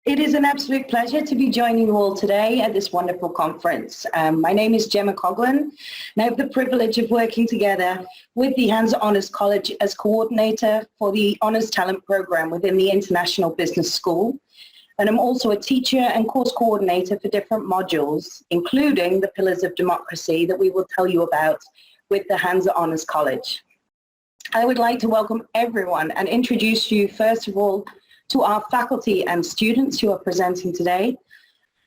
It is an absolute pleasure to be joining you all today at this wonderful conference. My name is Gemma Coughlan, and I have the privilege of working together with the Hansa Honours College as coordinator for the Honours Talent Program within the International Business School. And I'm also a teacher and course coordinator for different modules, including the Pillars of Democracy that we will tell you about with the Hansa Honours College. I would like to welcome everyone and introduce you, first of all, to our faculty and students who are presenting today.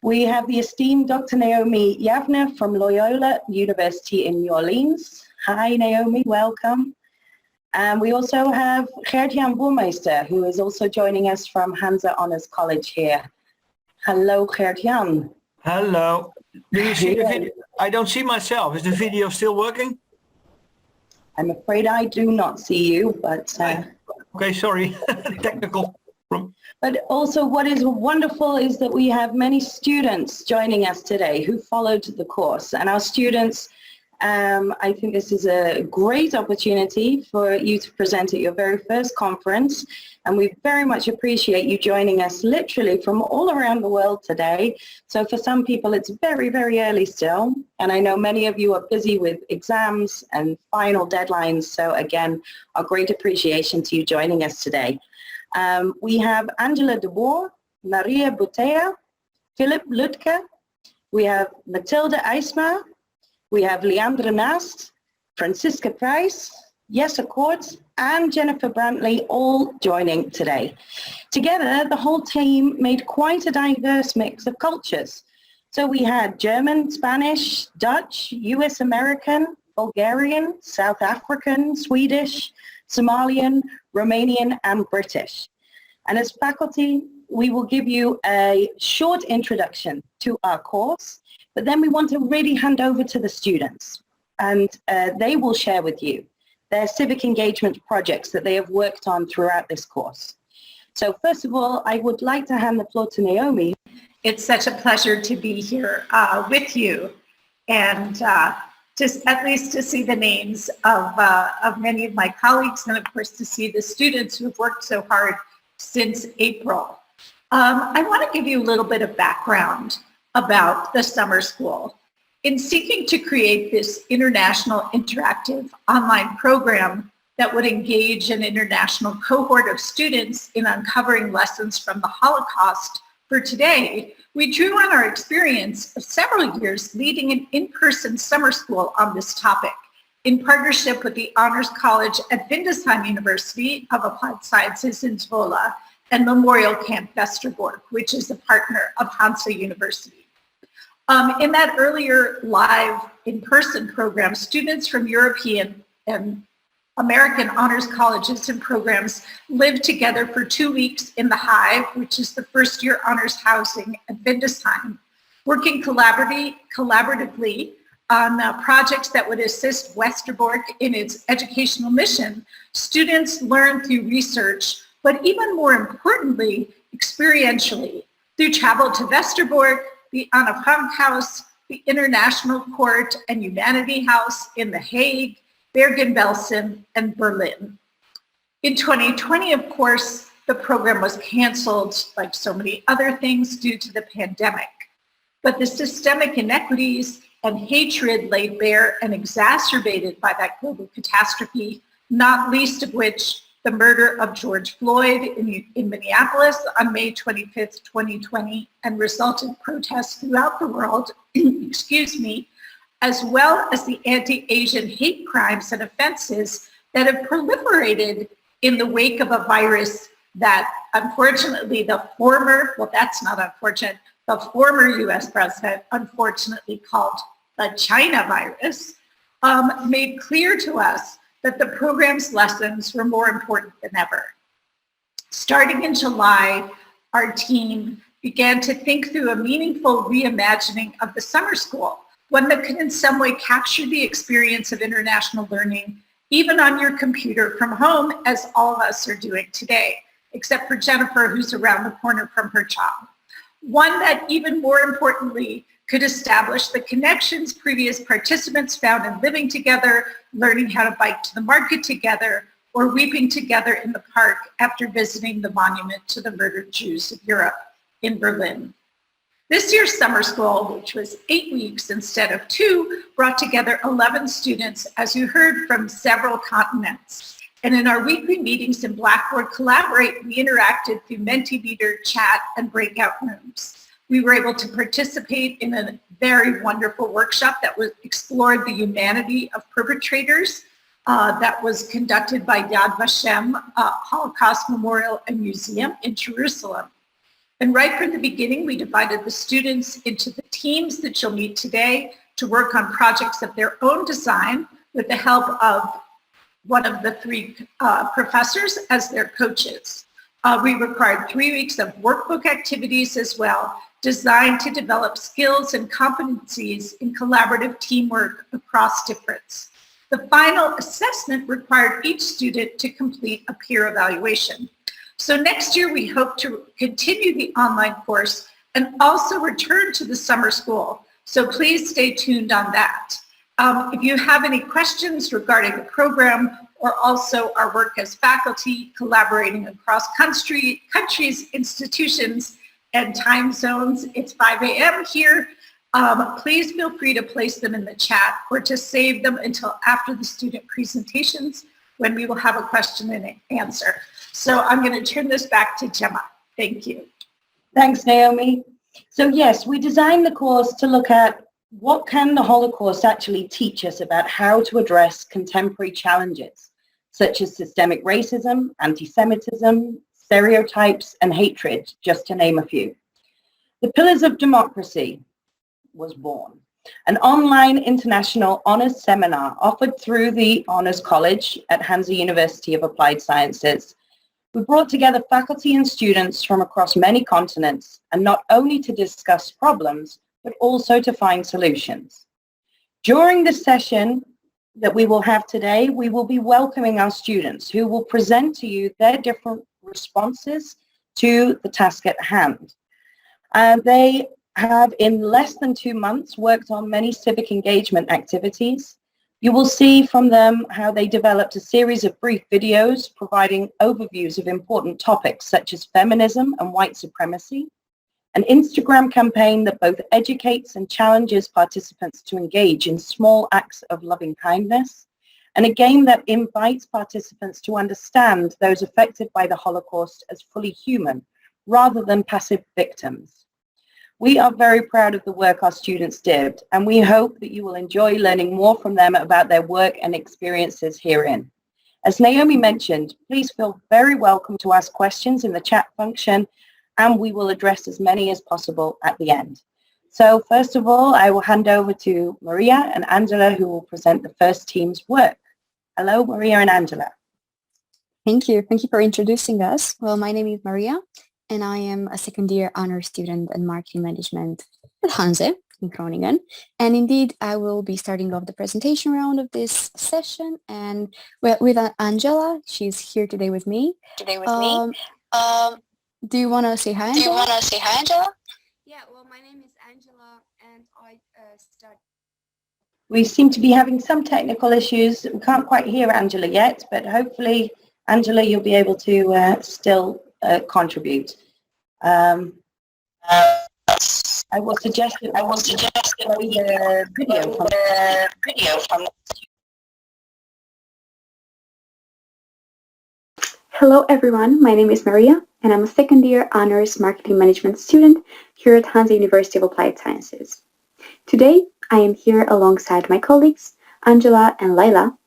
We have the esteemed Dr. Naomi Yavneh from Loyola University in New Orleans. Hi Naomi, welcome. And we also have Gert-Jan Wormmeester, who is also joining us from Hansa Honours College here. Hello Gert-Jan. Hello. Do you see the video? I don't see myself. Is the video still working? I'm afraid I do not see you, but... Okay, sorry, technical. But also what is wonderful is that we have many students joining us today who followed the course. And our students, I think this is a great opportunity for you to present at your very first conference. And we very much appreciate you joining us literally from all around the world today. So for some people, it's very, very early still. And I know many of you are busy with exams and final deadlines. So again, our great appreciation to you joining us today. We have Angela de Boer, Maria Butea, Philip Lutke, we have Matilda Eisma, we have Leandra Nast, Francisca Price, Jesse Koorts, and Jennifer Brantley all joining today. Together, the whole team made quite a diverse mix of cultures. So we had German, Spanish, Dutch, US American, Bulgarian, South African, Swedish, Somalian, Romanian, and British. And as faculty, we will give you a short introduction to our course, but then we want to really hand over to the students, and they will share with you their civic engagement projects that they have worked on throughout this course. So first of all, I would like to hand the floor to Naomi. It's such a pleasure to be here with you, and just at least to see the names of many of my colleagues, and of course to see the students who have worked so hard since April. I want to give you a little bit of background about the summer school. In seeking to create this international interactive online program that would engage an international cohort of students in uncovering lessons from the Holocaust for today, we drew on our experience of several years leading an in-person summer school on this topic in partnership with the Honors College at Windesheim University of Applied Sciences in Zwolle and Memorial Camp Westerbork, which is a partner of Hansa University. In that earlier live in-person program, students from European and American honors colleges and programs lived together for 2 weeks in the Hive, which is the first year honors housing at Windesheim, working collaboratively on projects that would assist Westerbork in its educational mission. Students learn through research, but even more importantly, experientially, through travel to Westerbork, the Anne Frank House, the International Court and Humanity House in The Hague, Bergen-Belsen, and Berlin. In 2020, of course, the program was canceled, like so many other things, due to the pandemic. But the systemic inequities and hatred laid bare and exacerbated by that global catastrophe, not least of which the murder of George Floyd in Minneapolis on May 25th, 2020, and resultant protests throughout the world, excuse me, as well as the anti-Asian hate crimes and offenses that have proliferated in the wake of a virus that unfortunately the former, well that's not unfortunate, the former US president unfortunately called the China virus, made clear to us that the program's lessons were more important than ever. Starting in July, our team began to think through a meaningful reimagining of the summer school, one that could in some way capture the experience of international learning, even on your computer from home, as all of us are doing today, except for Jennifer, who's around the corner from her job. One that even more importantly could establish the connections previous participants found in living together, learning how to bike to the market together, or weeping together in the park after visiting the monument to the murdered Jews of Europe in Berlin. This year's summer school, which was 8 weeks instead of 2, brought together 11 students, as you heard, from several continents. And in our weekly meetings in Blackboard Collaborate, we interacted through Mentimeter, chat, and breakout rooms. We were able to participate in a very wonderful workshop that explored the humanity of perpetrators that was conducted by Yad Vashem Holocaust Memorial and Museum in Jerusalem. And right from the beginning, we divided the students into the teams that you'll meet today to work on projects of their own design with the help of one of the 3 professors as their coaches. We required 3 weeks of workbook activities as well, designed to develop skills and competencies in collaborative teamwork across difference. The final assessment required each student to complete a peer evaluation. So next year, we hope to continue the online course and also return to the summer school. So please stay tuned on that. If you have any questions regarding the program or also our work as faculty collaborating across countries, institutions, and time zones, it's 5 a.m. here. Please feel free to place them in the chat or to save them until after the student presentations when we will have a question and answer. So I'm going to turn this back to Gemma. Thank you. Thanks, Naomi. So yes, we designed the course to look at what can the Holocaust actually teach us about how to address contemporary challenges, such as systemic racism, anti-Semitism, stereotypes, and hatred, just to name a few. The Pillars of Democracy was born, an online international honors seminar offered through the Honors College at Hansa University of Applied Sciences. We brought together faculty and students from across many continents, and not only to discuss problems, but also to find solutions. During the session that we will have today, we will be welcoming our students who will present to you their different responses to the task at hand. They have, in less than 2 months, worked on many civic engagement activities. You will see from them how they developed a series of brief videos providing overviews of important topics such as feminism and white supremacy, an Instagram campaign that both educates and challenges participants to engage in small acts of loving kindness, and a game that invites participants to understand those affected by the Holocaust as fully human rather than passive victims. We are very proud of the work our students did, and we hope that you will enjoy learning more from them about their work and experiences herein. As Naomi mentioned, please feel very welcome to ask questions in the chat function, and we will address as many as possible at the end. So first of all, I will hand over to Maria and Angela, who will present the first team's work. Hello, Maria and Angela. Thank you. Thank you for introducing us. Well, my name is Maria, and I am a second-year honor student in marketing management at Hansa in Groningen. And indeed, I will be starting off the presentation round of this session, and with Angela. She's here today with me. Do you want to say hi, Angela? Yeah, well, my name is Angela, and I started. We seem to be having some technical issues. We can't quite hear Angela yet, but hopefully, Angela, you'll be able to still contribute. I will suggest that play the video from Hello everyone, my name is Maria, and I'm a second-year honors marketing management student here at Hansa University of Applied Sciences. Today, I am here alongside my colleagues, Angela and Laila,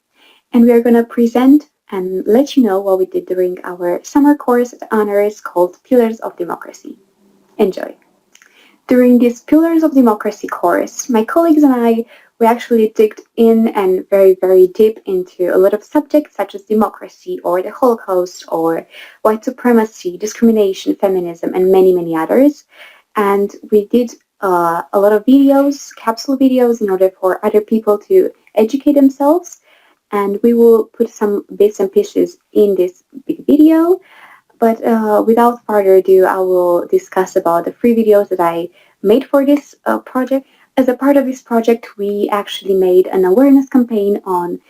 and we are going to present and let you know what we did during our summer course at Honors called Pillars of Democracy. Enjoy! During this Pillars of Democracy course, my colleagues and I, we actually digged in and very, very deep into a lot of subjects such as democracy or the Holocaust or white supremacy, discrimination, feminism, and many, many others. And we did a lot of videos, capsule videos, in order for other people to educate themselves. And we will put some bits and pieces in this big video. But without further ado, I will discuss about the 3 videos that I made for this project. As a part of this project, we actually made an awareness campaign on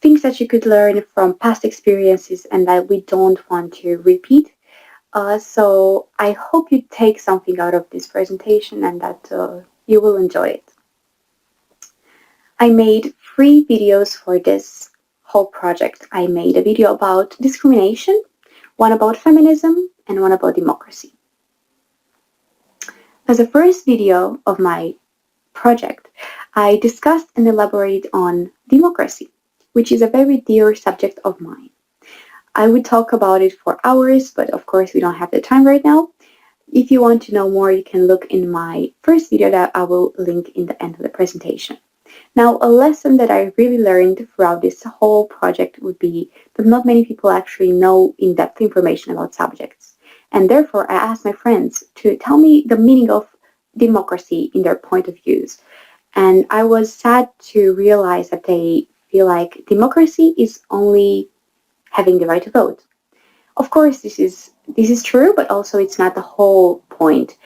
things that you could learn from past experiences and that we don't want to repeat. So I hope you take something out of this presentation and that you will enjoy it. I made 3 videos for this whole project. I made a video about discrimination, one about feminism, and one about democracy. As a first video of my project, I discussed and elaborated on democracy, which is a very dear subject of mine. I would talk about it for hours, but of course we don't have the time right now. If you want to know more, you can look in my first video that I will link in the end of the presentation. Now, a lesson that I really learned throughout this whole project would be that not many people actually know in-depth information about subjects. And therefore, I asked my friends to tell me the meaning of democracy in their point of views. And I was sad to realize that they feel like democracy is only having the right to vote. Of course, this is true, but also it's not the whole point.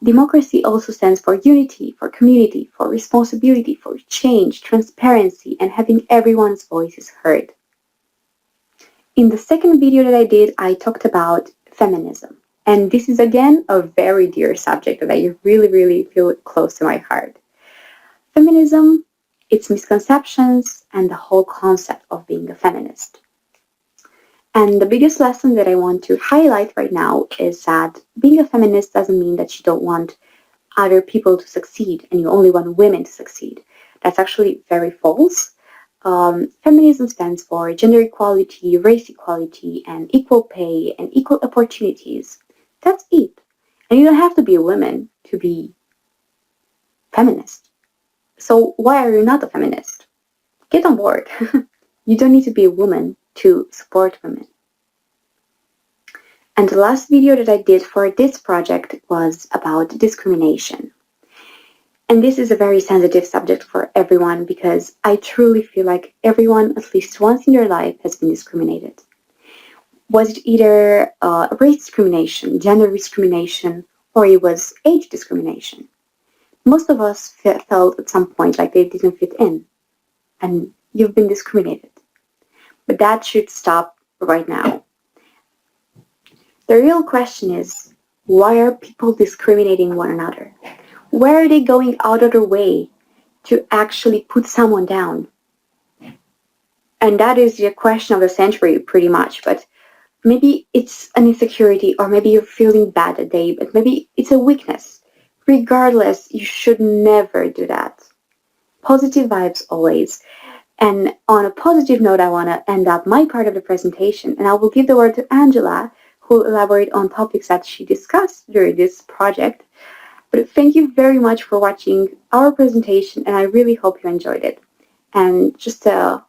Democracy also stands for unity, for community, for responsibility, for change, transparency, and having everyone's voices heard. In the second video that I did, I talked about feminism. And this is again a very dear subject that I really, really feel close to my heart. Feminism, its misconceptions, and the whole concept of being a feminist. And the biggest lesson that I want to highlight right now is that being a feminist doesn't mean that you don't want other people to succeed and you only want women to succeed. That's actually very false. Feminism stands for gender equality, race equality, and equal pay and equal opportunities. That's it. And you don't have to be a woman to be feminist. So why are you not a feminist? Get on board. You don't need to be a woman to support women. And the last video that I did for this project was about discrimination. And this is a very sensitive subject for everyone because I truly feel like everyone at least once in their life has been discriminated. Was it either race discrimination, gender discrimination, or it was age discrimination? Most of us felt at some point like they didn't fit in, and you've been discriminated. But that should stop right now. The real question is, why are people discriminating one another? Where are they going out of their way to actually put someone down? And that is the question of the century, pretty much. But maybe it's an insecurity, or maybe you're feeling bad that day, but maybe it's a weakness. Regardless, you should never do that. Positive vibes always. And on a positive note, I want to end up my part of the presentation, and I will give the word to Angela, who will elaborate on topics that she discussed during this project. But thank you very much for watching our presentation, and I really hope you enjoyed it. And just a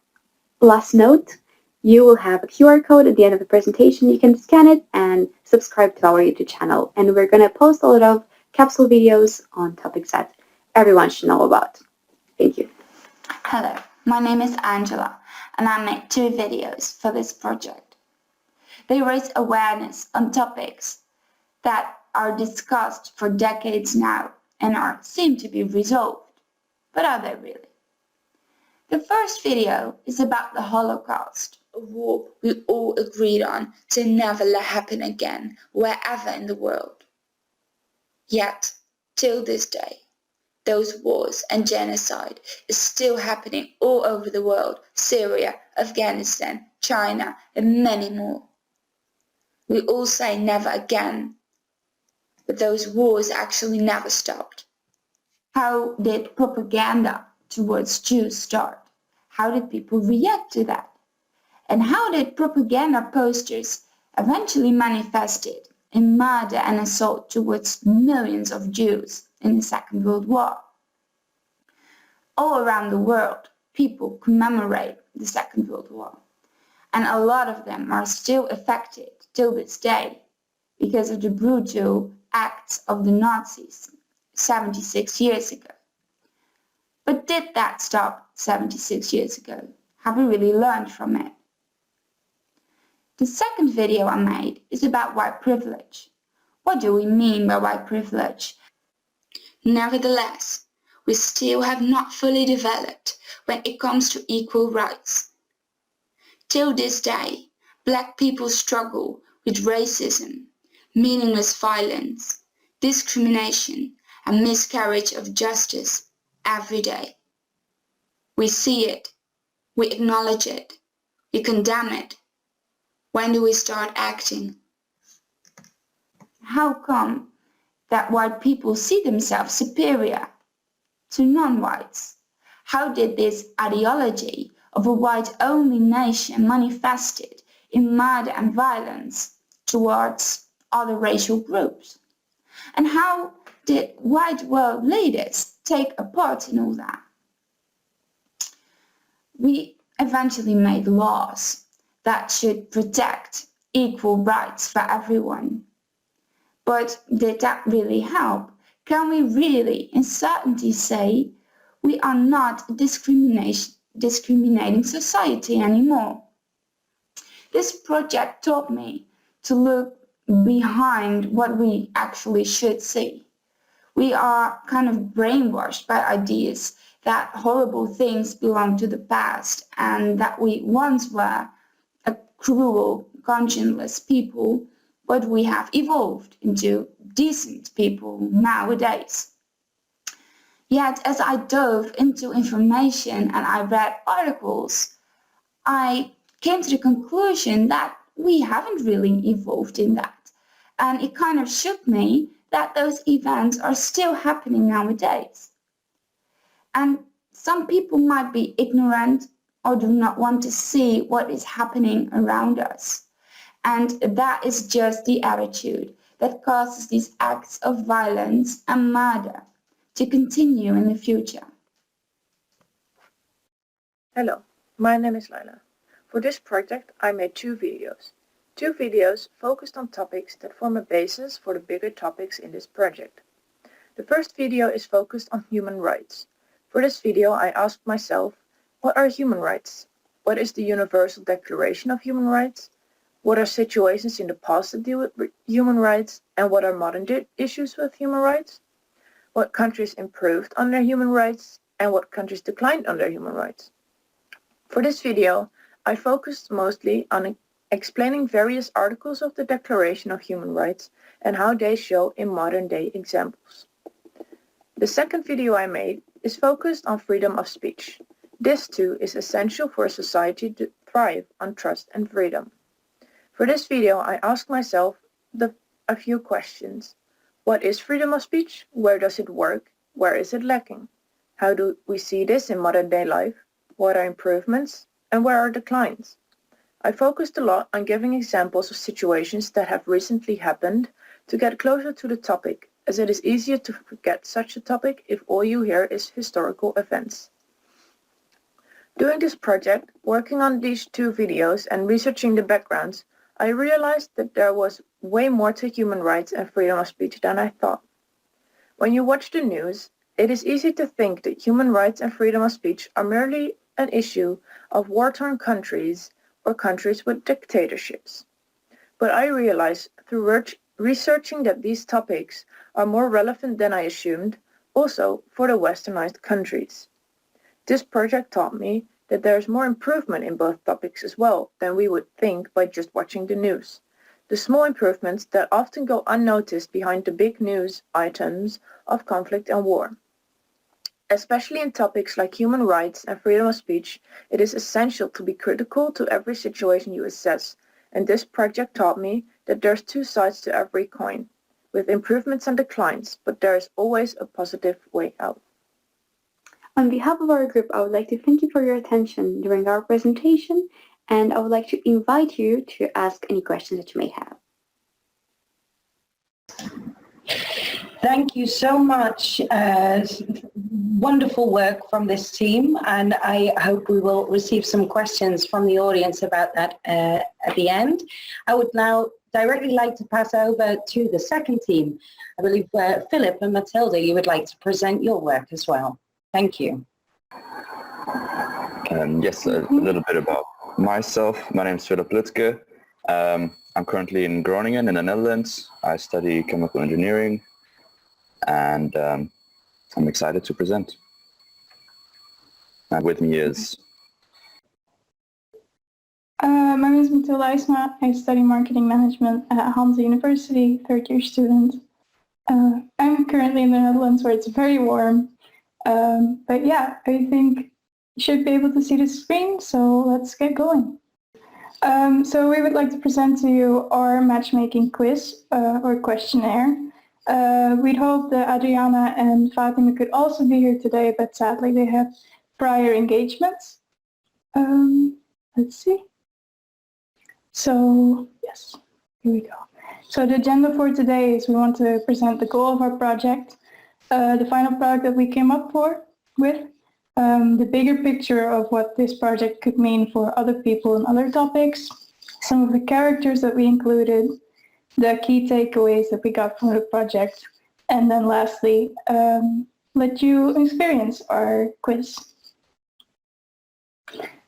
last note, you will have a QR code at the end of the presentation. You can scan it and subscribe to our YouTube channel. And we're going to post a lot of capsule videos on topics that everyone should know about. Thank you. Hello, my name is Angela, and I made 2 videos for this project. They raise awareness on topics that are discussed for decades now and seem to be resolved. But are they really? The first video is about the Holocaust, a war we all agreed on to never let happen again wherever in the world. Yet, till this day, those wars and genocide is still happening all over the world: Syria, Afghanistan, China, and many more. We all say never again, but those wars actually never stopped. How did propaganda towards Jews start? How did people react to that? And how did propaganda posters eventually manifested in murder and assault towards millions of Jews in the Second World War? All around the world, people commemorate the Second World War, and a lot of them are still affected till this day because of the brutal acts of the Nazis 76 years ago. But did that stop 76 years ago? Have we really learned from it? The second video I made is about white privilege. What do we mean by white privilege? Nevertheless, we still have not fully developed when it comes to equal rights. Till this day, black people struggle with racism. meaningless violence, discrimination, and miscarriage of justice every day. We see it, we acknowledge it, we condemn it. When do we start acting? How come that white people see themselves superior to non-whites? How did this ideology of a white-only nation manifested in murder and violence towards other racial groups? And how did white world leaders take a part in all that? We eventually made laws that should protect equal rights for everyone. But did that really help? Can we really in certainty say we are not a discriminating society anymore? This project taught me to look behind what we actually should see. We are kind of brainwashed by ideas that horrible things belong to the past and that we once were a cruel, conscienceless people, but we have evolved into decent people nowadays. Yet, as I dove into information and I read articles, I came to the conclusion that we haven't really evolved in that. And it kind of shook me that those events are still happening nowadays. And some people might be ignorant or do not want to see what is happening around us. And that is just the attitude that causes these acts of violence and murder to continue in the future. Hello, my name is Lina. For this project, I made two videos. Two videos focused on topics that form a basis for the bigger topics in this project. The first video is focused on human rights. For this video, I asked myself, what are human rights? What is the Universal Declaration of Human Rights? What are situations in the past that deal with human rights? And what are modern issues with human rights? What countries improved under human rights? And what countries declined under human rights? For this video, I focused mostly on explaining various articles of the Declaration of Human Rights and how they show in modern-day examples. The second video I made is focused on freedom of speech. This too is essential for a society to thrive on trust and freedom. For this video, I asked myself a few questions. What is freedom of speech? Where does it work? Where is it lacking? How do we see this in modern-day life? What are improvements? And where are declines? I focused a lot on giving examples of situations that have recently happened to get closer to the topic, as it is easier to forget such a topic if all you hear is historical events. Doing this project, working on these two videos and researching the backgrounds, I realized that there was way more to human rights and freedom of speech than I thought. When you watch the news, it is easy to think that human rights and freedom of speech are merely an issue of war-torn countries or countries with dictatorships. But I realized through researching that these topics are more relevant than I assumed, also for the westernized countries. This project taught me that there is more improvement in both topics as well than we would think by just watching the news. The small improvements that often go unnoticed behind the big news items of conflict and war. Especially in topics like human rights and freedom of speech, it is essential to be critical to every situation you assess, and this project taught me that there's two sides to every coin, with improvements and declines, but there is always a positive way out. On behalf of our group, I would like to thank you for your attention during our presentation, and I would like to invite you to ask any questions that you may have. Thank you so much. Wonderful work from this team, and I hope we will receive some questions from the audience about that at the end. I would now directly like to pass over to the second team. I believe Philip and Matilda, you would like to present your work as well. Thank you. Yes, a little bit about myself. My name is Philip Lutke. I'm currently in Groningen in the Netherlands. I study chemical engineering, and I'm excited to present. And with me is... My name is Matilda Eisma. I study marketing management at Hanze University, third-year student. I'm currently in the Netherlands where it's very warm. But yeah, I think you should be able to see the screen, so let's get going. So we would like to present to you our matchmaking quiz or questionnaire. We'd hope that Adriana and Fatima could also be here today, but sadly they have prior engagements. Let's see. So yes, here we go. So the agenda for today is we want to present the goal of our project, the final product that we came up with, the bigger picture of what this project could mean for other people and other topics, some of the characters that we included, the key takeaways that we got from the project, and then lastly, let you experience our quiz.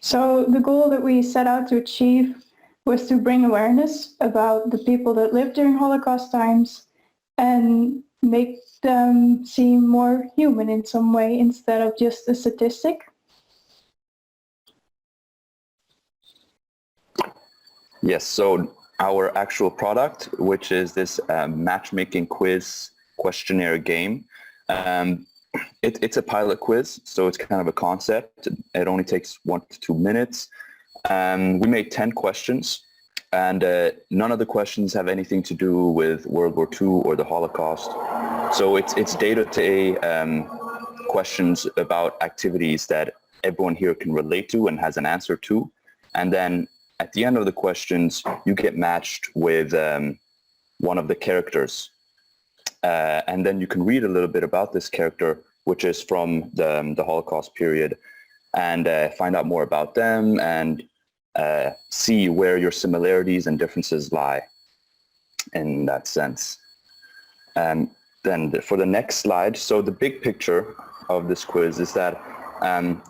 So the goal that we set out to achieve was to bring awareness about the people that lived during Holocaust times and make them seem more human in some way instead of just a statistic. Yes, so our actual product, which is this matchmaking quiz questionnaire game, it's a pilot quiz, so it's kind of a concept. It only takes 1 to 2 minutes. We made 10 questions, and none of the questions have anything to do with World War II or the Holocaust. So it's day-to-day questions about activities that everyone here can relate to and has an answer to. And then at the end of the questions, you get matched with one of the characters. And then you can read a little bit about this character, which is from the Holocaust period, and find out more about them and see where your similarities and differences lie in that sense. And then for the next slide, so the big picture of this quiz is that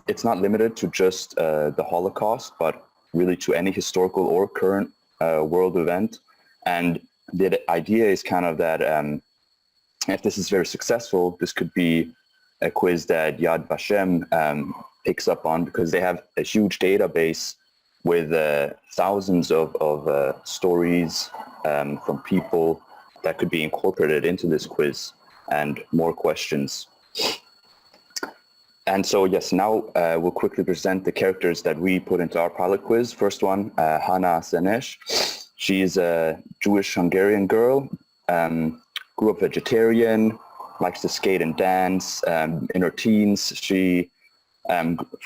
it's not limited to just the Holocaust, but really to any historical or current world event. And the idea is kind of that if this is very successful, this could be a quiz that Yad Vashem picks up on, because they have a huge database with thousands of stories from people that could be incorporated into this quiz and more questions. And so yes, now we'll quickly present the characters that we put into our pilot quiz. First one, Hana Senesh. She's a Jewish Hungarian girl, grew up vegetarian, likes to skate and dance. In her teens, she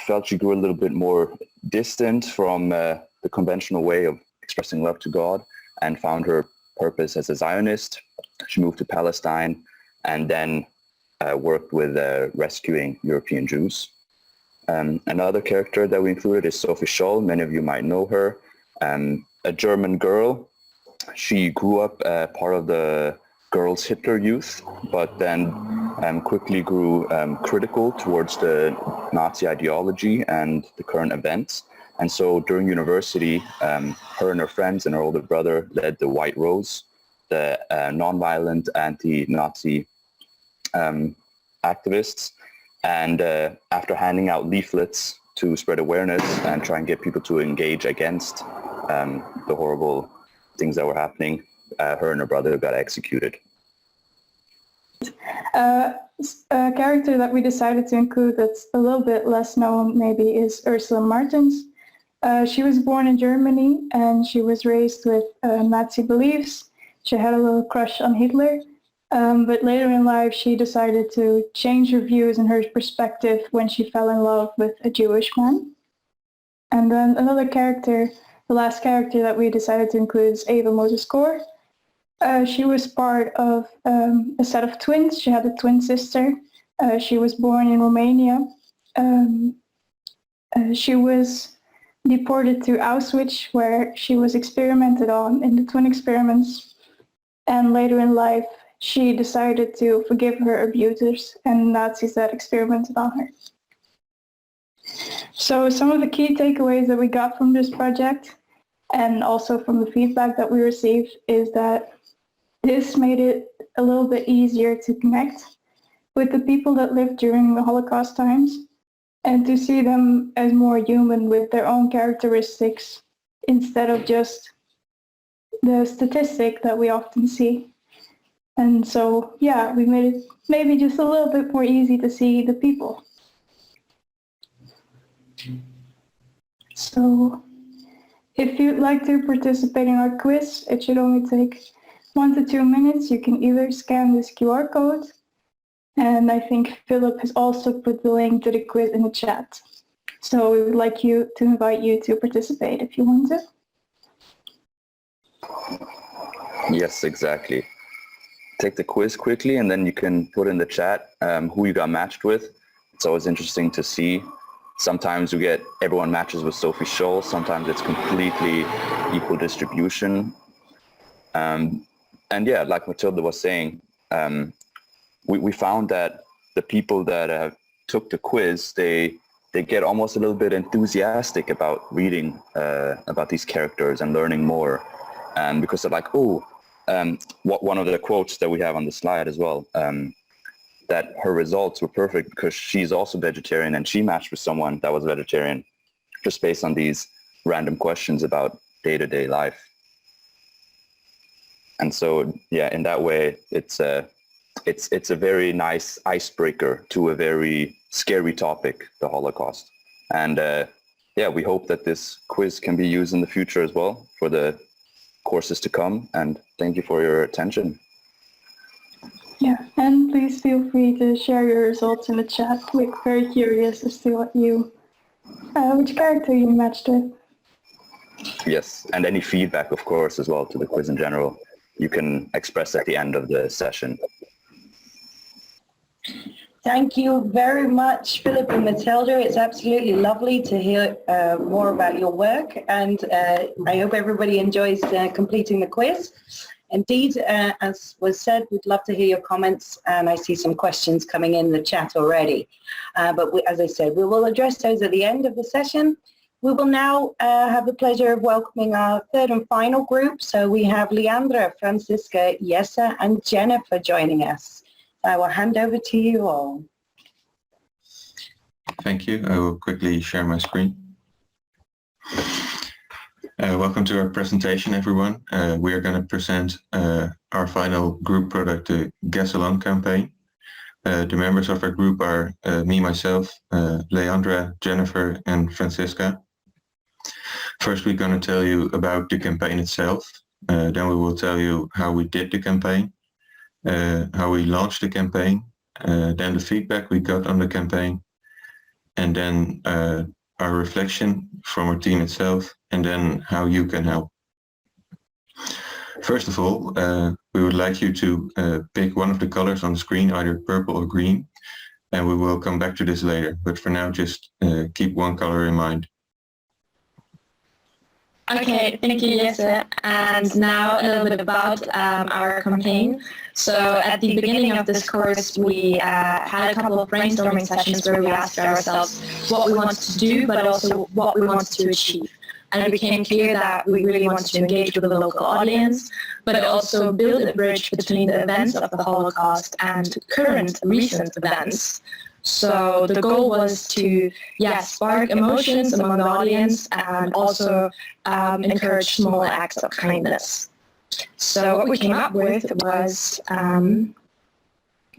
felt she grew a little bit more distant from the conventional way of expressing love to God and found her purpose as a Zionist. She moved to Palestine and then worked with rescuing European Jews. Another character that we included is Sophie Scholl. Many of you might know her. A German girl. She grew up part of the girls' Hitler Youth, but then quickly grew critical towards the Nazi ideology and the current events. And so during university, her and her friends and her older brother led the White Rose, the nonviolent anti-Nazi activists. And after handing out leaflets to spread awareness and try and get people to engage against the horrible things that were happening, her and her brother got executed. A character that we decided to include that's a little bit less known maybe is Ursula Martens. She was born in Germany and she was raised with Nazi beliefs. She had a little crush on Hitler, but later in life she decided to change her views and her perspective when she fell in love with a Jewish man. And then another character, the last character that we decided to include is Eva Moses-Kor. She was part of a set of twins. She had a twin sister. She was born in Romania. She was deported to Auschwitz, where she was experimented on in the twin experiments. And later in life, she decided to forgive her abusers and Nazis that experimented on her. So some of the key takeaways that we got from this project, and also from the feedback that we received, is that this made it a little bit easier to connect with the people that lived during the Holocaust times and to see them as more human with their own characteristics instead of just the statistic that we often see. And so, yeah, we made it maybe just a little bit more easy to see the people. So if you'd like to participate in our quiz, it should only take 1 to 2 minutes. You can either scan this QR code, and I think Philip has also put the link to the quiz in the chat. So we would like to invite you to participate if you want to. Yes, exactly. Take the quiz quickly, and then you can put in the chat who you got matched with. It's always interesting to see. Sometimes we get everyone matches with Sophie Scholl. Sometimes it's completely equal distribution. And yeah, like Matilda was saying, we found that the people that took the quiz, they get almost a little bit enthusiastic about reading about these characters and learning more. Because they're like, one of the quotes that we have on the slide as well, that her results were perfect because she's also vegetarian and she matched with someone that was vegetarian just based on these random questions about day-to-day life. And so, yeah, in that way, it's a very nice icebreaker to a very scary topic, the Holocaust. And yeah, we hope that this quiz can be used in the future as well for the courses to come. And thank you for your attention. Yeah, and please feel free to share your results in the chat. We're very curious as to which character you matched with. Yes, and any feedback, of course, as well to the quiz in general, you can express at the end of the session. Thank you very much, Philip and Matilda. It's absolutely lovely to hear more about your work, and I hope everybody enjoys completing the quiz. Indeed, as was said, we'd love to hear your comments, and I see some questions coming in the chat already. But as I said, we will address those at the end of the session. We will now have the pleasure of welcoming our third and final group. So we have Leandra, Francisca, Jesse, and Jennifer joining us. I will hand over to you all. Thank you. I will quickly share my screen. Welcome to our presentation, everyone. We are going to present our final group product, the Guess Along campaign. The members of our group are me, myself, Leandra, Jennifer, and Francisca. First, we're going to tell you about the campaign itself. Then we will tell you how we did the campaign, how we launched the campaign, then the feedback we got on the campaign, and then our reflection from our team itself, and then how you can help. First of all, we would like you to pick one of the colors on the screen, either purple or green, and we will come back to this later. But for now, just keep one color in mind. Okay, thank you, Jesse. And now a little bit about our campaign. So at the beginning of this course, we had a couple of brainstorming sessions where we asked ourselves what we wanted to do, but also what we wanted to achieve. And it became clear that we really wanted to engage with the local audience, but also build a bridge between the events of the Holocaust and current recent events. So the goal was to, spark emotions among the audience and also encourage small acts of kindness. So what we came up with was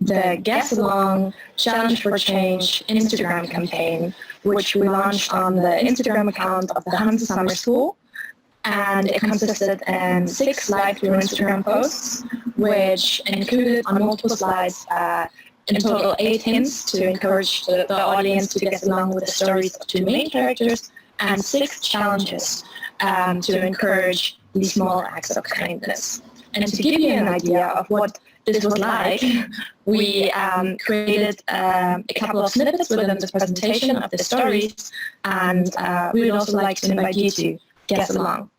the Guess Along Challenge for Change Instagram campaign, which we launched on the Instagram account of the Hanse Summer School. And it consisted in 6 live through Instagram posts, which included on multiple slides in total 8 hints to encourage the audience to guess along with the stories of 2 main characters, and 6 challenges to encourage these small acts of kindness. And to give you an idea of what this was like, we created a couple of snippets within this presentation of the stories, and we would also like to invite you to guess along.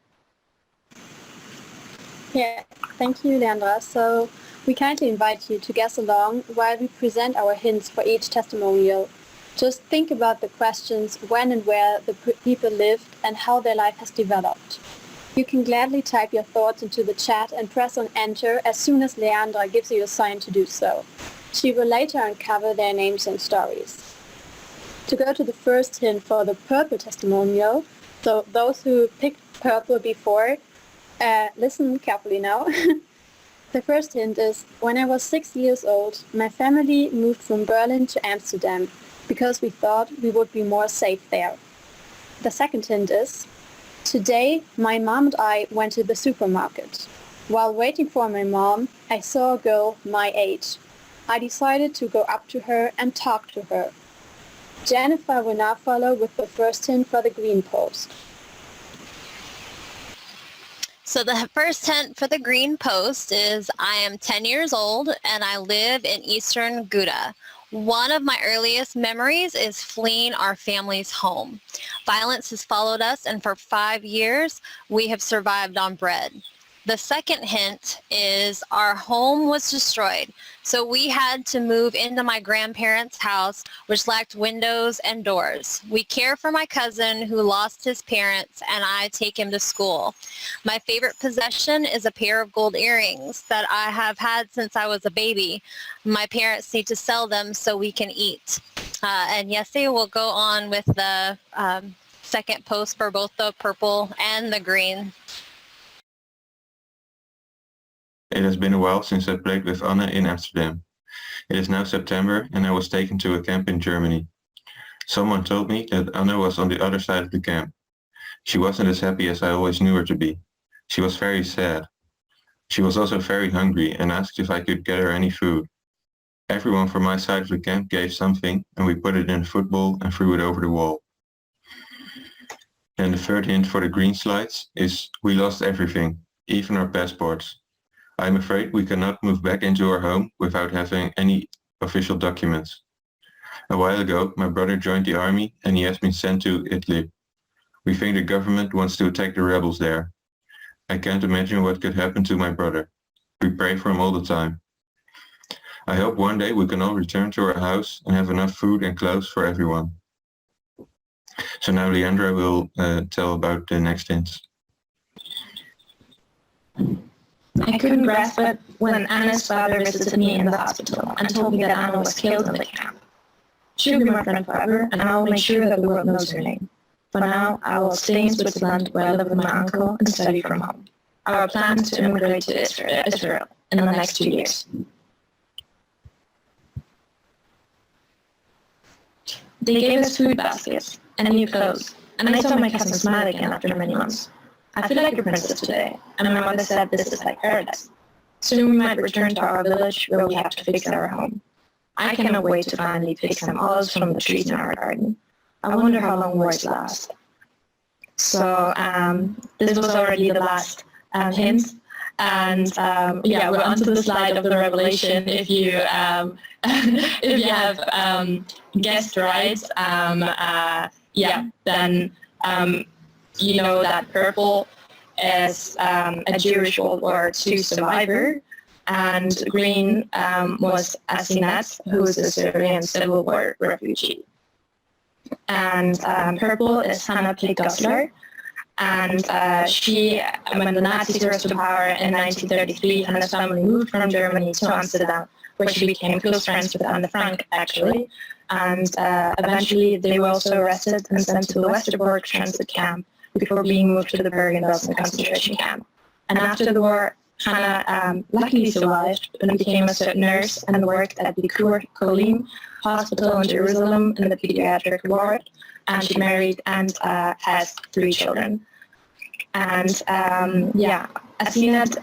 Yeah, thank you, Leandra. So we kindly invite you to guess along while we present our hints for each testimonial. Just think about the questions when and where the people lived and how their life has developed. You can gladly type your thoughts into the chat and press on enter as soon as Leandra gives you a sign to do so. She will later uncover their names and stories. To go to the first hint for the purple testimonial, So those who picked purple before, listen carefully now. The first hint is, when I was 6 years old, my family moved from Berlin to Amsterdam because we thought we would be more safe there. The second hint is, today my mom and I went to the supermarket. While waiting for my mom, I saw a girl my age. I decided to go up to her and talk to her. Jennifer will now follow with the first hint for the green post. So the first hint for the green post is, I am 10 years old and I live in Eastern Ghouta. One of my earliest memories is fleeing our family's home. Violence has followed us, and for 5 years we have survived on bread. The second hint is, our home was destroyed, so we had to move into my grandparents' house, which lacked windows and doors. We care for my cousin who lost his parents, and I take him to school. My favorite possession is a pair of gold earrings that I have had since I was a baby. My parents need to sell them so we can eat. And yes, they will go on with the second post for both the purple and the green. It has been a while since I played with Anne in Amsterdam. It is now September and I was taken to a camp in Germany. Someone told me that Anne was on the other side of the camp. She wasn't as happy as I always knew her to be. She was very sad. She was also very hungry and asked if I could get her any food. Everyone from my side of the camp gave something and we put it in a football and threw it over the wall. And the third hint for the green slides is, we lost everything, even our passports. I'm afraid we cannot move back into our home without having any official documents. A while ago, my brother joined the army and he has been sent to Italy. We think the government wants to attack the rebels there. I can't imagine what could happen to my brother. We pray for him all the time. I hope one day we can all return to our house and have enough food and clothes for everyone. So now Leandra will tell about the next hints. I couldn't grasp it when Anna's father visited me in the hospital and told me that Anna was killed in the camp. She'll be my friend forever, and I will make sure that the world knows her name. For now, I will stay in Switzerland where I live with my uncle and study from home. Our plan is to immigrate to Israel in the next 2 years. They gave us food baskets and new clothes, and I saw my cousin smile again after many months. I feel like a princess today, and my mother said this is like paradise. Soon we might return to our village where we have to fix our home. I cannot wait to finally pick some olives from the trees in our garden. I wonder how long words last. So this was already the last hint, and yeah, we're onto the slide of the revelation. If you if you have guessed right, yeah, then you know that purple is a Jewish World War II survivor, and green was Asinet, who is a Syrian Civil War refugee. And purple is Hannah Goslar, and she, when the Nazis rose to power in 1933, Hannah's family moved from Germany to Amsterdam, where she became close friends with Anne Frank, actually. And eventually they were also arrested and sent to the Westerbork transit camp before being moved to the Bergen-Belsen concentration camp. And after the war, Hannah luckily survived and became a nurse and worked at the Kur Kolim hospital in Jerusalem in the pediatric ward. And she married and has 3 children. And yeah, Asinet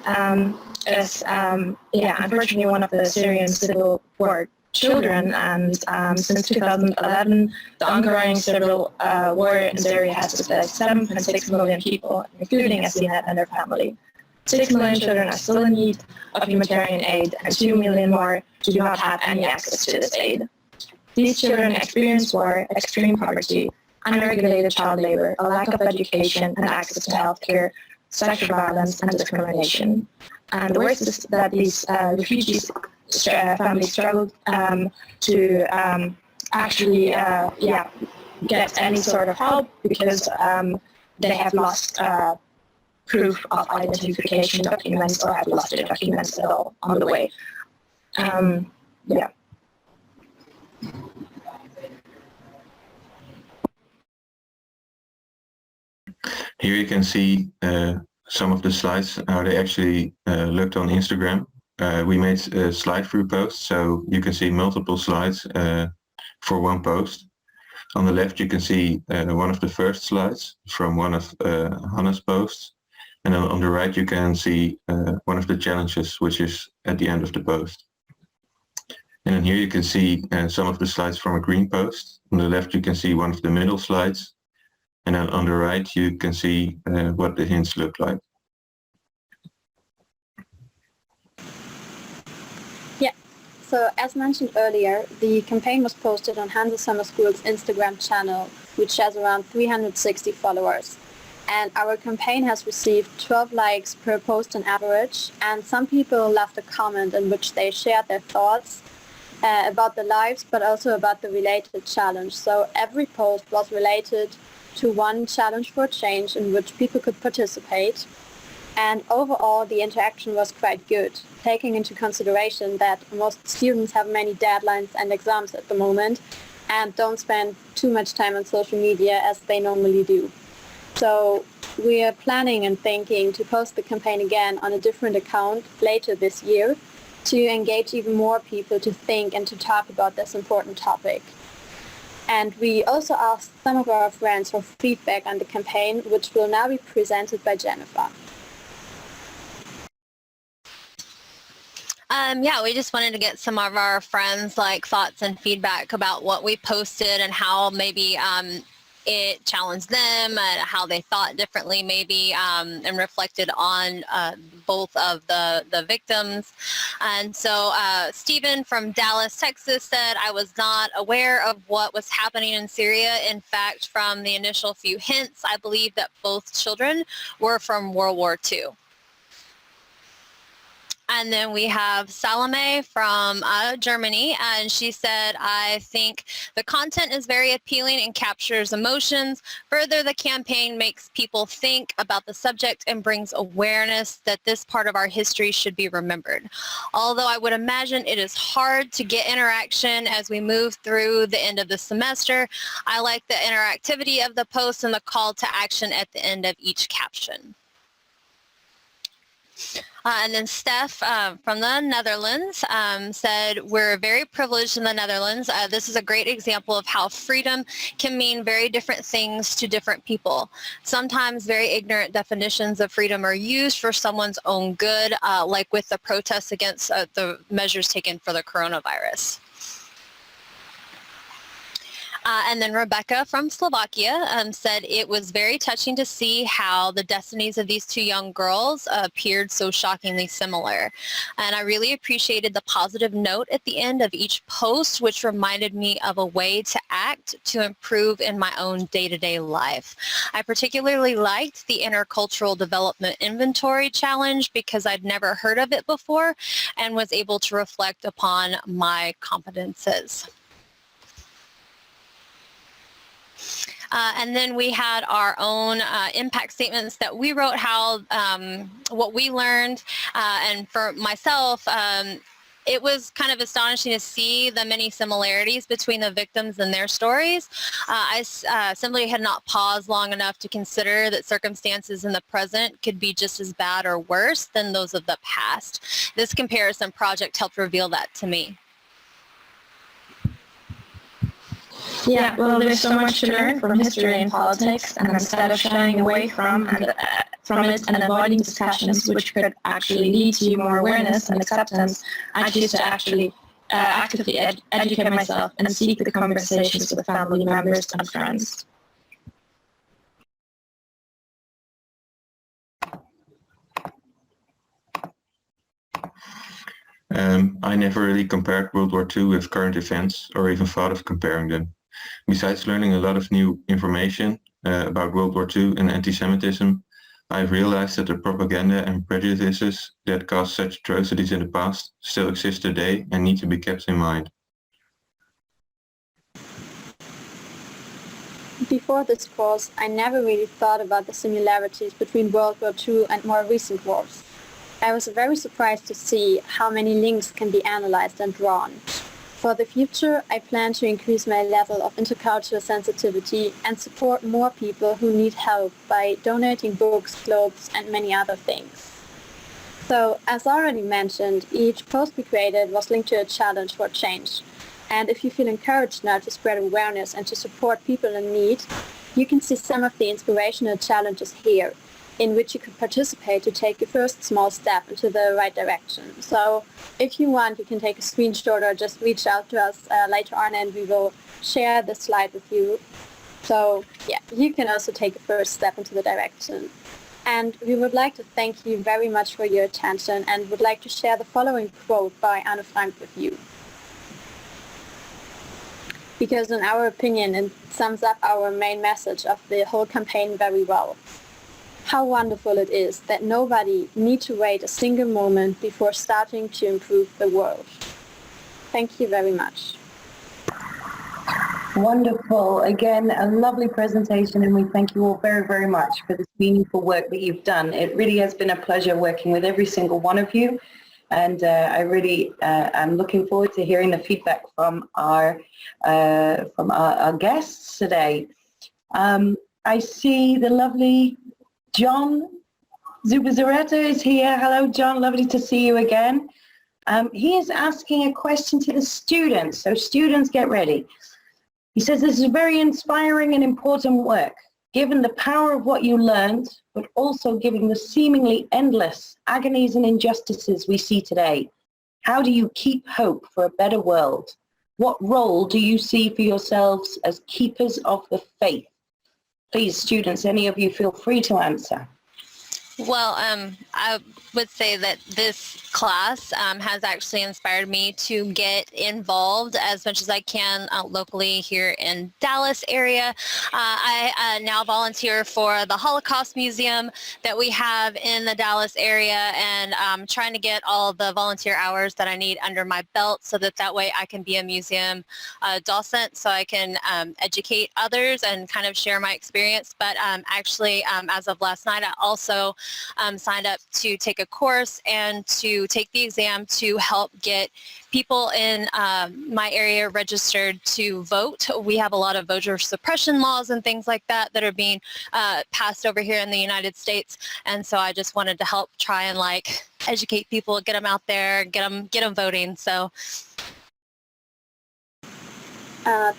is unfortunately one of the Syrian Civil War children, and since 2011, the ongoing civil war in Syria has displaced 7.6 million people, including Asinet and their family. 6 million children are still in need of humanitarian aid, and 2 million more do not have any access to this aid. These children experience war, extreme poverty, unregulated child labor, a lack of education and access to healthcare, sexual violence, and discrimination. And the worst is that these refugees families struggle to actually get any sort of help because they have lost proof of identification documents or have lost their documents at all on the way. Yeah. Here you can see some of the slides, how they actually looked on Instagram. We made slide-through posts, so you can see multiple slides for one post. On the left, you can see one of the first slides from one of Hannah's posts. And then on the right, you can see one of the challenges, which is at the end of the post. And then here you can see some of the slides from a green post. On the left, you can see one of the middle slides. And then on the right, you can see what the hints look like. Yeah, so as mentioned earlier, the campaign was posted on Hansa Summer School's Instagram channel, which has around 360 followers. And our campaign has received 12 likes per post on average, and some people left a comment in which they shared their thoughts about the lives, but also about the related challenge. So every post was related to one challenge for change in which people could participate. And overall, the interaction was quite good, taking into consideration that most students have many deadlines and exams at the moment and don't spend too much time on social media as they normally do. So we are planning and thinking to post the campaign again on a different account later this year to engage even more people to think and to talk about this important topic. And we also asked some of our friends for feedback on the campaign, which will now be presented by Jennifer. Yeah, we just wanted to get some of our friends' thoughts and feedback about what we posted and how maybe it challenged them and how they thought differently maybe and reflected on both of the victims. And so Stephen from Dallas, Texas said, I was not aware of what was happening in Syria. In fact, from the initial few hints, I believe that both children were from World War II. And then we have Salome from Germany, and she said, I think the content is very appealing and captures emotions. Further, the campaign makes people think about the subject and brings awareness that this part of our history should be remembered. Although I would imagine it is hard to get interaction as we move through the end of the semester, I like the interactivity of the post and the call to action at the end of each caption. And then Steph from the Netherlands said, we're very privileged in the Netherlands. This is a great example of how freedom can mean very different things to different people. Sometimes very ignorant definitions of freedom are used for someone's own good, like with the protests against the measures taken for the coronavirus. And then Rebecca from Slovakia said it was very touching to see how the destinies of these two young girls appeared so shockingly similar. And I really appreciated the positive note at the end of each post, which reminded me of a way to act to improve in my own day-to-day life. I particularly liked the Intercultural Development Inventory Challenge because I'd never heard of it before and was able to reflect upon my competences. And then we had our own impact statements that we wrote, how what we learned, and for myself, it was kind of astonishing to see the many similarities between the victims and their stories. I simply had not paused long enough to consider that circumstances in the present could be just as bad or worse than those of the past. This comparison project helped reveal that to me. Yeah, well, there's so much to learn from history and politics, and instead of shying away from it and avoiding discussions which could actually lead to more awareness and acceptance, I choose to actually actively educate myself and seek the conversations with family members and friends. I never really compared World War II with current events or even thought of comparing them. Besides learning a lot of new information about World War II and anti-Semitism, I've realized that the propaganda and prejudices that caused such atrocities in the past still exist today and need to be kept in mind. Before this course, I never really thought about the similarities between World War II and more recent wars. I was very surprised to see how many links can be analyzed and drawn. For the future, I plan to increase my level of intercultural sensitivity and support more people who need help by donating books, clothes, and many other things. So, as already mentioned, each post we created was linked to a challenge for change. And if you feel encouraged now to spread awareness and to support people in need, you can see some of the inspirational challenges here, in which you could participate to take your first small step into the right direction. So if you want, you can take a screenshot or just reach out to us later on and we will share the slide with you. So yeah, you can also take a first step into the direction. And we would like to thank you very much for your attention and would like to share the following quote by Anne Frank with you. Because in our opinion, it sums up our main message of the whole campaign very well. How wonderful it is that nobody need to wait a single moment before starting to improve the world. Thank you very much. Wonderful. Again, a lovely presentation, and we thank you all very, very much for this meaningful work that you've done. It really has been a pleasure working with every single one of you, and I really am looking forward to hearing the feedback from our guests today. I see the lovely John Zubizarreta is here. Hello, John. Lovely to see you again. He is asking a question to the students. So students, get ready. He says, this is very inspiring and important work. Given the power of what you learned, but also given the seemingly endless agonies and injustices we see today, how do you keep hope for a better world? What role do you see for yourselves as keepers of the faith? Please, students, any of you feel free to answer. Well, I would say that this class has actually inspired me to get involved as much as I can locally here in Dallas area. I now volunteer for the Holocaust Museum that we have in the Dallas area, and I'm trying to get all the volunteer hours that I need under my belt so that way I can be a museum docent, so I can educate others and kind of share my experience. But actually, as of last night, I also signed up to take a course and to take the exam to help get people in my area registered to vote. We have a lot of voter suppression laws and things like that that are being passed over here in the United States, and so I just wanted to help try and educate people, get them out there, get them voting. So.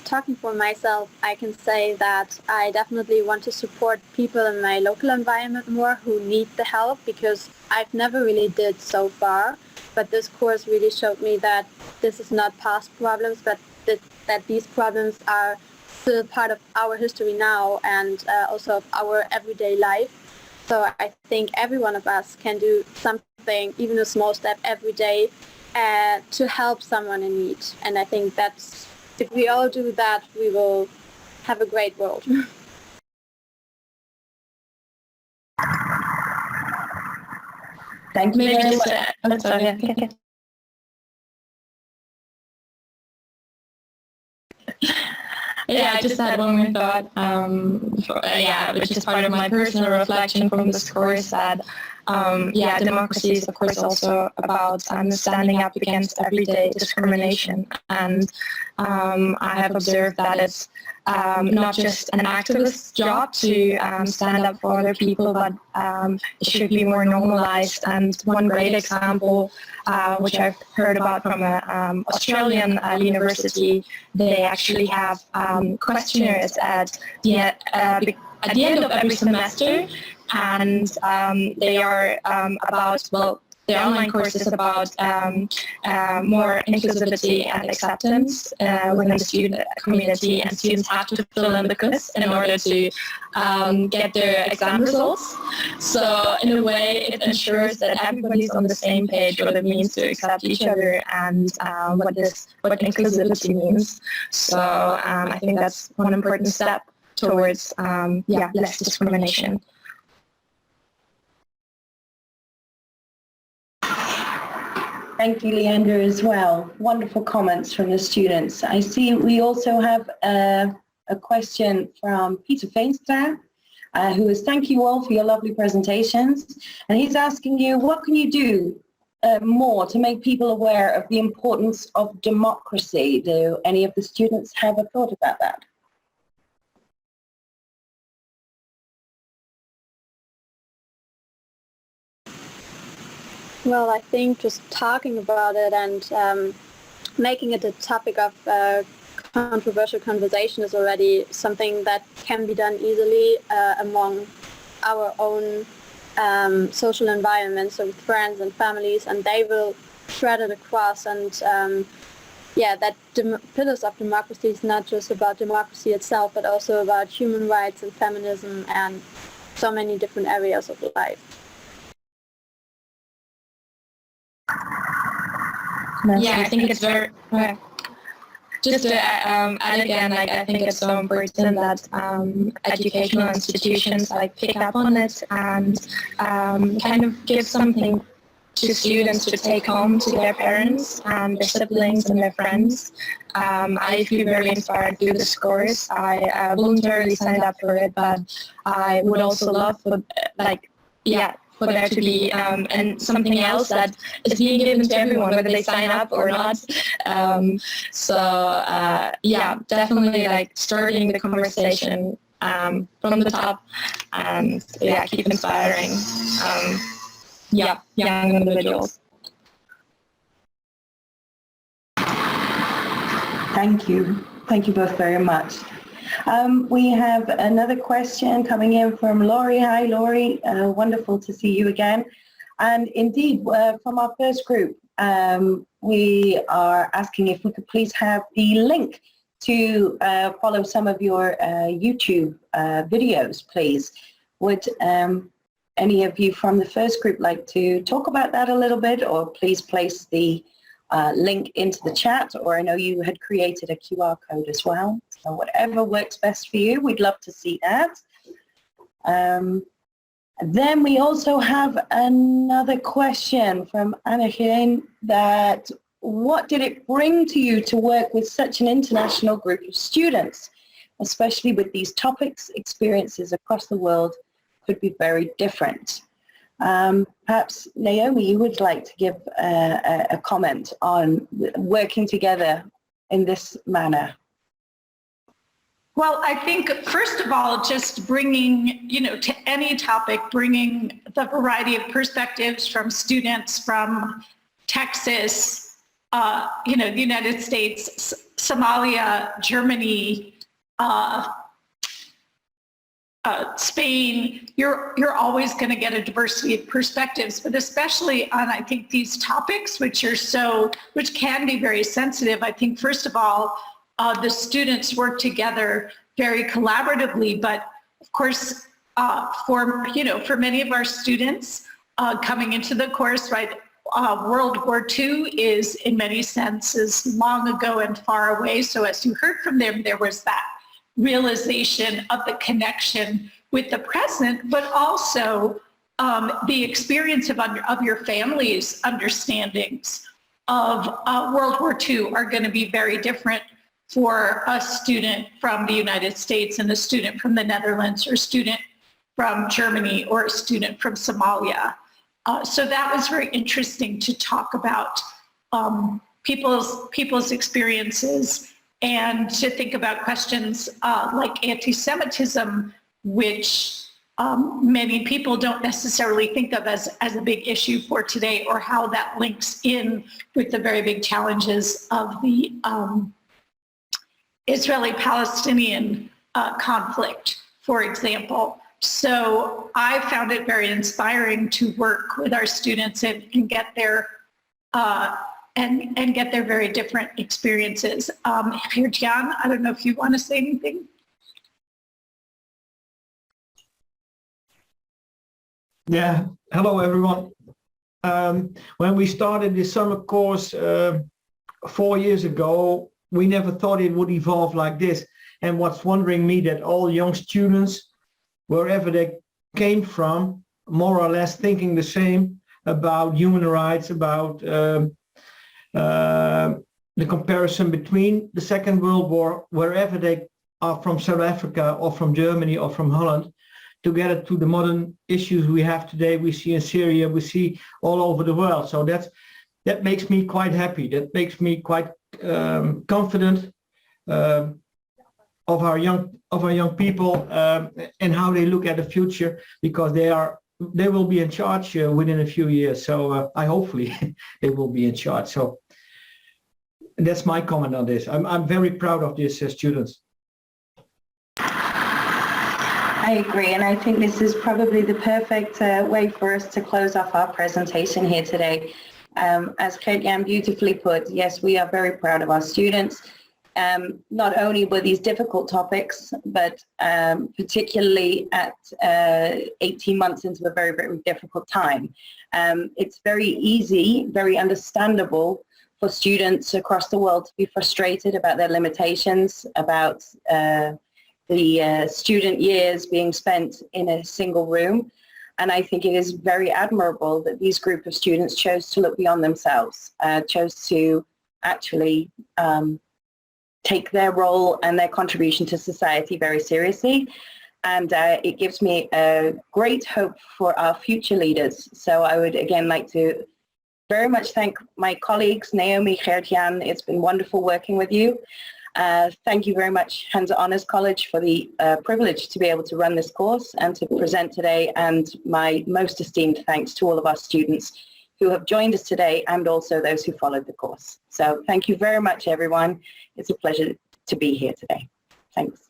Talking for myself, I can say that I definitely want to support people in my local environment more who need the help, because I've never really did so far. But this course really showed me that this is not past problems, but that these problems are still part of our history now and also of our everyday life. So I think every one of us can do something, even a small step every day, to help someone in need. And I think that's, if we all do that, we will have a great world. Thank you very much. Yeah, I just had one more thought, which is part of my personal reflection from this course, that democracy is of course also about standing up against everyday discrimination, and I have observed that it's not just an activist job to stand up for other people, but it should be more normalized. And one great example, which I've heard about from an Australian university, they actually have questionnaires at the end of every semester, and they are about, well, their online course is about more inclusivity and acceptance within the student community, and students have to fill in the quiz in order to get their exam results. So in a way, it ensures that everybody's on the same page what it means to accept each other and what inclusivity means. So I think that's one important step towards less discrimination. Thank you, Leander, as well. Wonderful comments from the students. I see we also have a question from Peter Feinstein, who is, thank you all for your lovely presentations. And he's asking you, what can you do more to make people aware of the importance of democracy? Do any of the students have a thought about that? Well, I think just talking about it and making it a topic of controversial conversation is already something that can be done easily among our own social environment, so with friends and families, and they will spread it across. And yeah, that pillars of democracy is not just about democracy itself, but also about human rights and feminism and so many different areas of life. Yeah, I think it's very, just to add again, like, I think it's so important that educational institutions like pick up on it and kind of give something to students to take home to their parents and their siblings and their friends. I feel very inspired through this course. I voluntarily signed up for it, but I would also love for, for there to be and something else that is being given to everyone, whether they sign up or not. Yeah, definitely like starting the conversation from the top, and yeah, keep inspiring young individuals. Thank you. Thank you both very much. We have another question coming in from Laurie. Hi, Laurie. Wonderful to see you again. And indeed, from our first group, we are asking if we could please have the link to follow some of your YouTube videos, please. Would any of you from the first group like to talk about that a little bit, or please place the link into the chat, or I know you had created a QR code as well. So whatever works best for you, we'd love to see that. Then we also have another question from Anna, that what did it bring to you to work with such an international group of students, especially with these topics? Experiences across the world could be very different. Perhaps, Naomi, you would like to give a comment on working together in this manner. Well, I think, first of all, just bringing, to any topic, bringing the variety of perspectives from students from Texas, the United States, Somalia, Germany, Spain, you're always going to get a diversity of perspectives, but especially on, I think, these topics, which can be very sensitive. I think, first of all, the students work together very collaboratively, but of course, for many of our students coming into the course, right, World War II is in many senses long ago and far away. So as you heard from them, there was that realization of the connection with the present, but also the experience of your family's understandings of World War II are going to be very different for a student from the United States and a student from the Netherlands, or a student from Germany, or a student from Somalia. So that was very interesting to talk about people's experiences, and to think about questions like anti-Semitism, which many people don't necessarily think of as a big issue for today, or how that links in with the very big challenges of the Israeli-Palestinian conflict, for example. So I found it very inspiring to work with our students and get their get their very different experiences. Gert-Jan, I don't know if you want to say anything. Yeah, hello everyone. When we started this summer course 4 years ago, we never thought it would evolve like this. And what's wondering me, that all young students, wherever they came from, more or less thinking the same about human rights, about the comparison between the Second World War, wherever they are from, South Africa or from Germany or from Holland, together to the modern issues we have today. We see in Syria, we see all over the world. So that makes me quite happy. That makes me quite confident of our young people and how they look at the future, because they will be in charge within a few years. So I hopefully they will be in charge. So that's my comment on this. I'm very proud of these students. I agree, and I think this is probably the perfect way for us to close off our presentation here today. As Gert-Jan beautifully put, yes, we are very proud of our students. Not only were these difficult topics, but particularly at 18 months into a very, very difficult time. It's very easy, very understandable for students across the world to be frustrated about their limitations, about the student years being spent in a single room. And I think it is very admirable that these group of students chose to look beyond themselves, chose to actually take their role and their contribution to society very seriously. And it gives me a great hope for our future leaders. So I would again like to very much thank my colleagues, Naomi, Gert-Jan. It's been wonderful working with you. Thank you very much, Hansa Honors College, for the privilege to be able to run this course and to present today, and my most esteemed thanks to all of our students who have joined us today and also those who followed the course. So thank you very much, everyone. It's a pleasure to be here today. Thanks.